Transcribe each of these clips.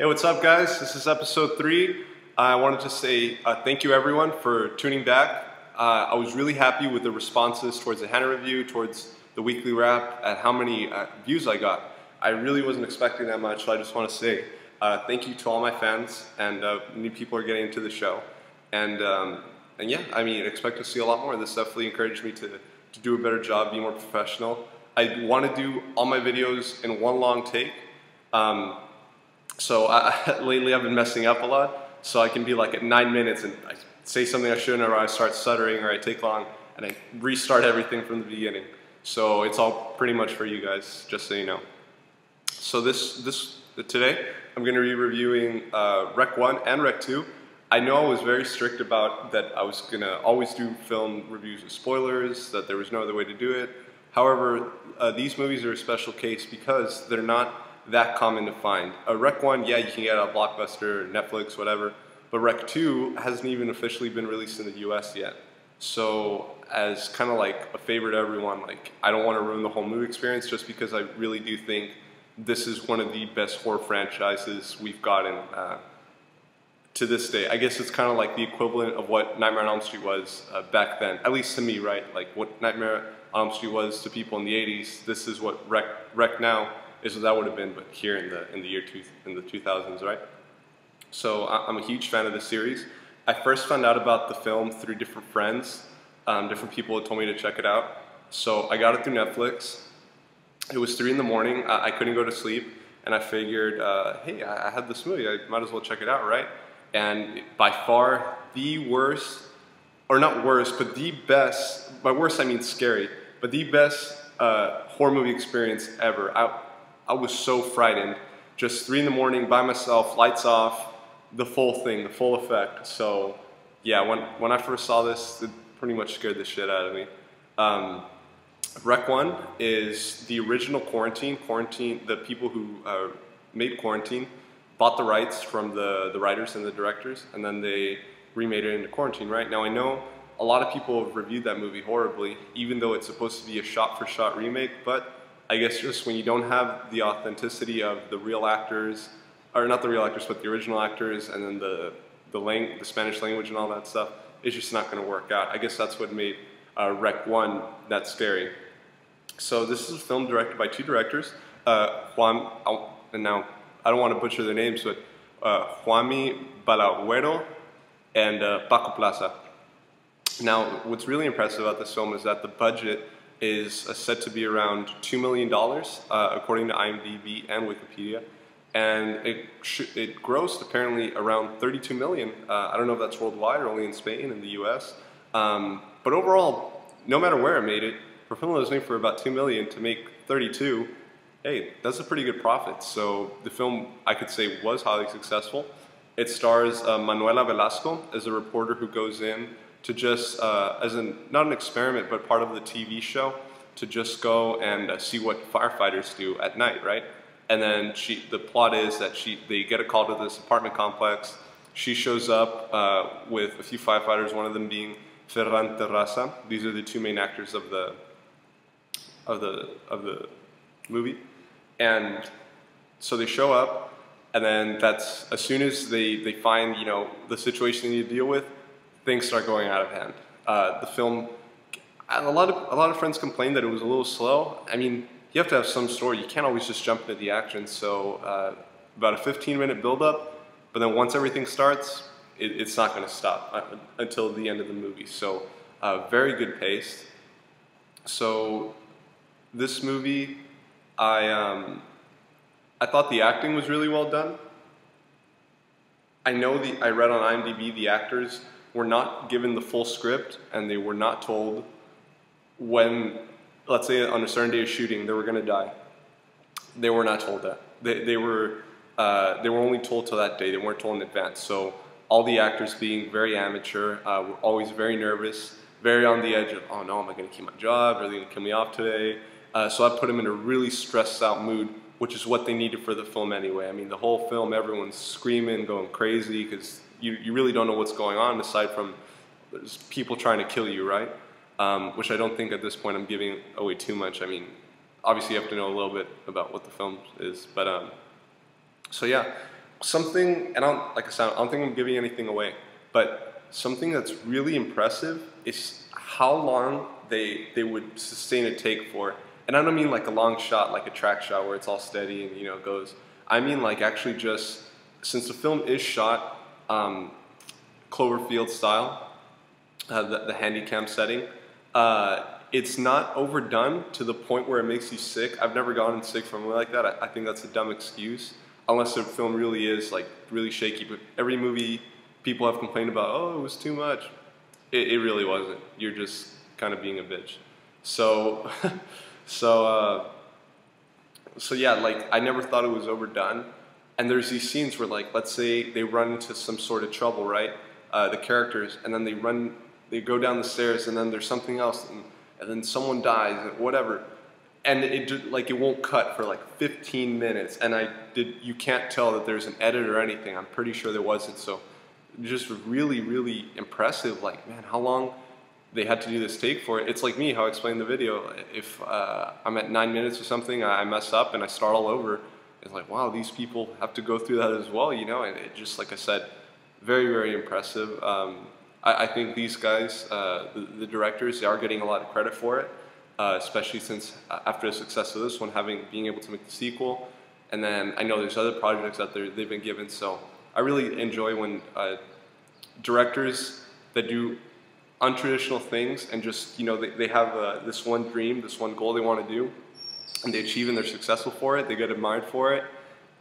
Hey, what's up guys? This is episode 3. I wanted to say thank you everyone for tuning back. I was really happy with the responses towards the Hannah review, towards the weekly wrap, at how many views I got. I really wasn't expecting that much, so I just want to say thank you to all my fans, and many people are getting into the show. And yeah, I mean, expect to see a lot more. This definitely encouraged me to do a better job, be more professional. I want to do all my videos in one long take. Lately I've been messing up a lot, so I can be like at 9 minutes and I say something I shouldn't, or I start stuttering, or I take long and I restart everything from the beginning. So it's all pretty much for you guys, just so you know. So today I'm going to be reviewing Rec 1 and Rec 2. I know I was very strict about that I was going to always do film reviews with spoilers, that there was no other way to do it. However, these movies are a special case because they're not that common to find. Rec 1, yeah, you can get a Blockbuster, Netflix, whatever, but Rec 2 hasn't even officially been released in the US yet. So as kind of like a favor to everyone, like I don't want to ruin the whole movie experience, just because I really do think this is one of the best horror franchises we've gotten to this day. I guess it's kind of like the equivalent of what Nightmare on Elm Street was back then, at least to me, right? Like what Nightmare on Elm Street was to people in the 80s, this is what Rec now is what that would have been, but here in the 2000s, right? So I'm a huge fan of this series. I first found out about the film through different friends, different people had told me to check it out. So I got it through Netflix. It was 3 in the morning. I couldn't go to sleep, and I figured, hey, I had this movie. I might as well check it out, right? And by far the worst, or not worst, but the best. By worst I mean scary, but the best horror movie experience ever. I was so frightened. Just 3 in the morning by myself, lights off, the full thing, the full effect. So yeah, when I first saw this, it pretty much scared the shit out of me. Rec 1 is the original Quarantine. The people who made Quarantine bought the rights from the writers and the directors, and then they remade it into Quarantine, right? Now I know a lot of people have reviewed that movie horribly, even though it's supposed to be a shot-for-shot remake, but I guess just when you don't have the authenticity of the real actors, or not the real actors, but the original actors, and then the Spanish language and all that stuff, it's just not going to work out. I guess that's what made Rec 1 that scary. So this is a film directed by 2 directors, and now I don't want to butcher their names, but Juanmi Balaguero and Paco Plaza. Now, what's really impressive about this film is that the budget is said to be around $2 million, according to IMDb and Wikipedia, and it grossed apparently around 32 million. I don't know if that's worldwide or only in Spain and the US, but overall, no matter where it made it, for a film that was made for about 2 million to make 32, hey, that's a pretty good profit. So the film, I could say, was highly successful. It stars Manuela Velasco as a reporter who goes in to just, not an experiment, but part of the TV show, to just go and see what firefighters do at night, right? And then the plot is that they get a call to this apartment complex. She shows up with a few firefighters, one of them being Ferran Terrassa. These are the 2 main actors of the movie. And so they show up, and then that's, as soon as they find, you know, the situation they need to deal with, things start going out of hand. The film, a lot of friends complained that it was a little slow. I mean, you have to have some story. You can't always just jump into the action. So about a 15-minute build-up, but then once everything starts, it's not going to stop until the end of the movie. So very good pace. So this movie, I thought the acting was really well done. I read on IMDb the actors were not given the full script, and they were not told when, let's say on a certain day of shooting, they were going to die. They were not told that. They were only told till that day. They weren't told in advance. So all the actors, being very amateur, were always very nervous, very on the edge of, oh no, am I going to keep my job? Are they going to kill me off today? So I put them in a really stressed out mood, which is what they needed for the film anyway. I mean, the whole film, everyone's screaming, going crazy, because you really don't know what's going on, aside from there's people trying to kill you, right? Which I don't think at this point I'm giving away too much. I mean, obviously you have to know a little bit about what the film is, but so yeah, something, and like I said, I don't think I'm giving anything away, but something that's really impressive is how long they would sustain a take for. And I don't mean like a long shot, like a track shot where it's all steady and, you know, goes. I mean like actually just, since the film is shot Cloverfield style, the handycam setting, it's not overdone to the point where it makes you sick. I've never gotten sick from a movie like that. I think that's a dumb excuse, unless the film really is like really shaky. But every movie people have complained about, oh, it was too much. It really wasn't. You're just kind of being a bitch. So, so yeah, like I never thought it was overdone. And there's these scenes where, like, let's say they run into some sort of trouble, right? The characters, and then they go down the stairs, and then there's something else, and then someone dies, and whatever. And it won't cut for like 15 minutes, and you can't tell that there's an edit or anything. I'm pretty sure there wasn't. So just really, really impressive. Like, man, how long they had to do this take for it. It's like me, how I explained the video. If I'm at 9 minutes or something, I mess up and I start all over. It's like, wow, these people have to go through that as well, you know. And it just, like I said, very, very impressive. I think these guys, the directors, they are getting a lot of credit for it, especially since after the success of this one, being able to make the sequel. And then I know there's other projects out there they've been given. So I really enjoy when directors that do untraditional things and just, you know, they have this one dream, this one goal they want to do, and they achieve and they're successful for it, they get admired for it.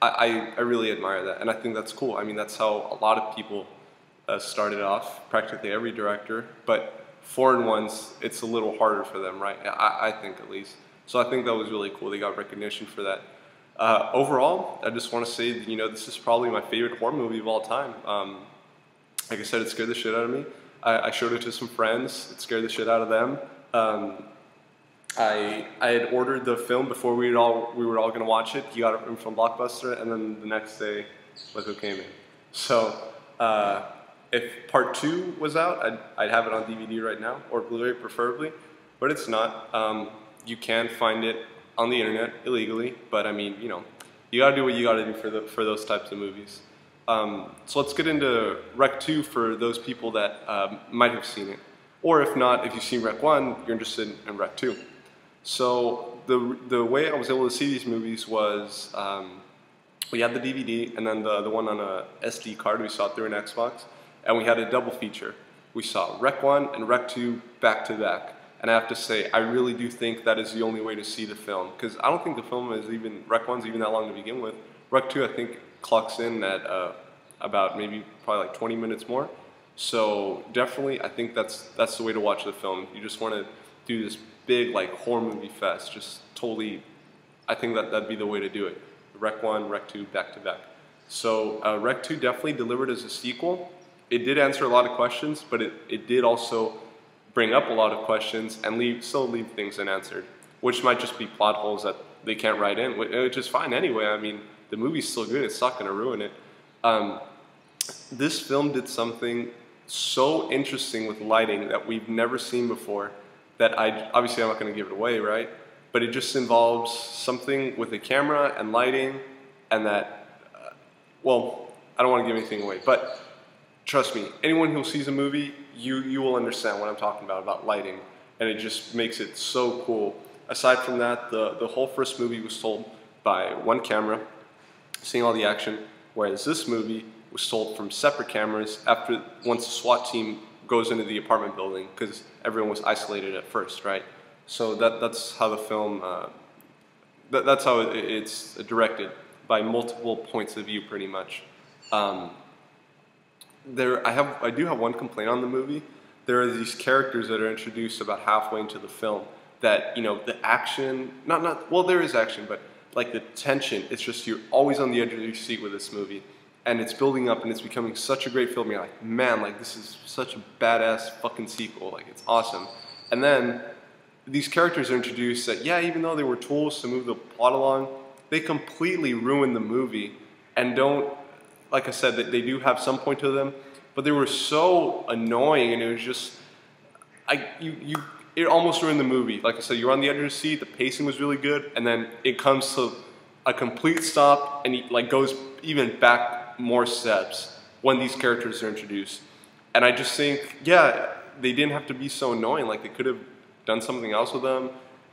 I really admire that, and I think that's cool. I mean, that's how a lot of people started off, practically every director, but foreign ones, it's a little harder for them, right? I think, at least. So I think that was really cool. They got recognition for that. Overall, I just want to say that, you know, this is probably my favorite horror movie of all time. Like I said, it scared the shit out of me. I showed it to some friends. It scared the shit out of them. I had ordered the film before we were all going to watch it. He got it from Blockbuster, and then the next day, look who came in. So if part 2 was out, I'd have it on DVD right now, or Blu-ray preferably, but it's not. You can find it on the internet illegally, but I mean, you know, you gotta do what you gotta do for those types of movies. So let's get into Rec 2 for those people that might have seen it. Or if not, if you've seen Rec 1, you're interested in Rec 2. So the way I was able to see these movies was we had the DVD and then the one on a SD card. We saw it through an Xbox, and we had a double feature. We saw Rec 1 and Rec 2 back to back. And I have to say, I really do think that is the only way to see the film, because I don't think the film is Rec 1's even that long to begin with. Rec 2, I think, clocks in at about probably like 20 minutes more. So definitely, I think that's the way to watch the film. You just want to do this big like horror movie fest, just totally. I think that'd be the way to do it. Rec 1, Rec 2, back to back. So Rec 2 definitely delivered as a sequel. It did answer a lot of questions, but it did also bring up a lot of questions and still leave things unanswered, which might just be plot holes that they can't write in, which is fine anyway. I mean, the movie's still good. It's not going to ruin it. This film did something so interesting with lighting that we've never seen before, that obviously I'm not going to give it away, right? But it just involves something with the camera and lighting, and that, well, I don't want to give anything away, but trust me, anyone who sees a movie, you will understand what I'm talking about lighting, and it just makes it so cool. Aside from that, the whole first movie was told by one camera, seeing all the action, whereas this movie was told from separate cameras once the SWAT team goes into the apartment building, because everyone was isolated at first, right? So that's how the film, that's how it's directed, by multiple points of view, pretty much. I do have one complaint on the movie. There are these characters that are introduced about halfway into the film that, you know, the action, well, there is action, but like the tension, it's just, you're always on the edge of your seat with this movie. And it's building up and it's becoming such a great film. You're like, man, like this is such a badass fucking sequel. Like, it's awesome. And then these characters are introduced that, yeah, even though they were tools to move the plot along, they completely ruin the movie and don't, like I said, they do have some point to them, but they were so annoying, and it was just, it almost ruined the movie. Like I said, you're on the edge of your seat, the pacing was really good, and then it comes to a complete stop, and it like goes even back more steps when these characters are introduced. And I just think, yeah, they didn't have to be so annoying. Like, they could have done something else with them.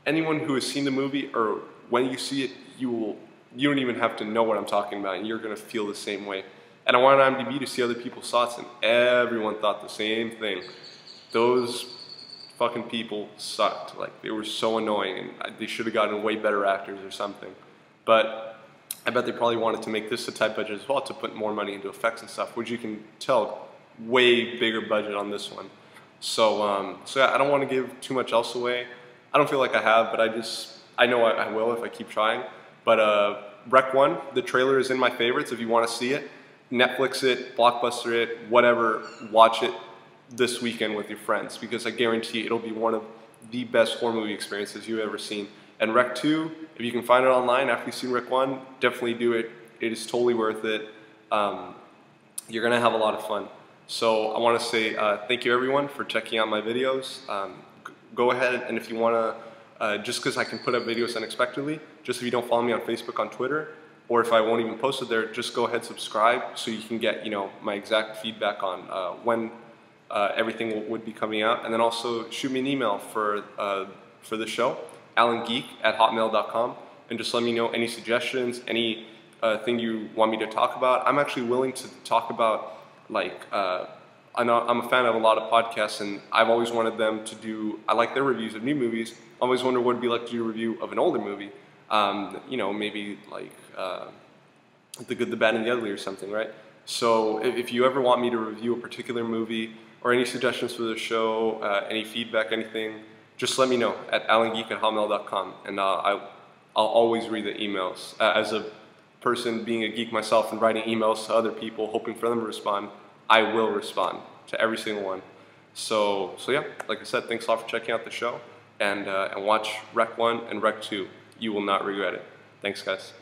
Anyone who has seen the movie, or when you see it, you don't even have to know what I'm talking about, and you're gonna feel the same way. And I went on IMDb to see other people's thoughts, and everyone thought the same thing. Those fucking people sucked. Like, they were so annoying, and they should have gotten way better actors or something. But I bet they probably wanted to make this a tight budget as well, to put more money into effects and stuff, which you can tell, way bigger budget on this one. So yeah, I don't want to give too much else away. I don't feel like I have, but I know I will if I keep trying. But Rec 1, the trailer is in my favorites if you want to see it. Netflix it, Blockbuster it, whatever, watch it this weekend with your friends, because I guarantee it'll be one of the best horror movie experiences you've ever seen. And Rec 2, if you can find it online after you've seen Rec 1, definitely do it. It is totally worth it. You're gonna have a lot of fun. So I want to say thank you everyone for checking out my videos. Go ahead, and if you want to, just because I can put up videos unexpectedly, just if you don't follow me on Facebook, on Twitter, or if I won't even post it there, just go ahead, subscribe, so you can get, you know, my exact feedback on when everything would be coming out. And then also shoot me an email for the show, alangeek@hotmail.com, and just let me know any suggestions, any thing you want me to talk about. I'm actually willing to talk about, like, I'm a fan of a lot of podcasts, and I've always wanted them to do, I like their reviews of new movies. I always wonder what it'd be like to do a review of an older movie. You know, maybe like The Good, the Bad, and the Ugly or something, right? So if you ever want me to review a particular movie, or any suggestions for the show, any feedback, anything, just let me know at alangeek@hotmail.com, and I'll always read the emails. As a person being a geek myself and writing emails to other people, hoping for them to respond, I will respond to every single one. So yeah, like I said, thanks a lot for checking out the show, and watch Rec 1 and Rec 2. You will not regret it. Thanks, guys.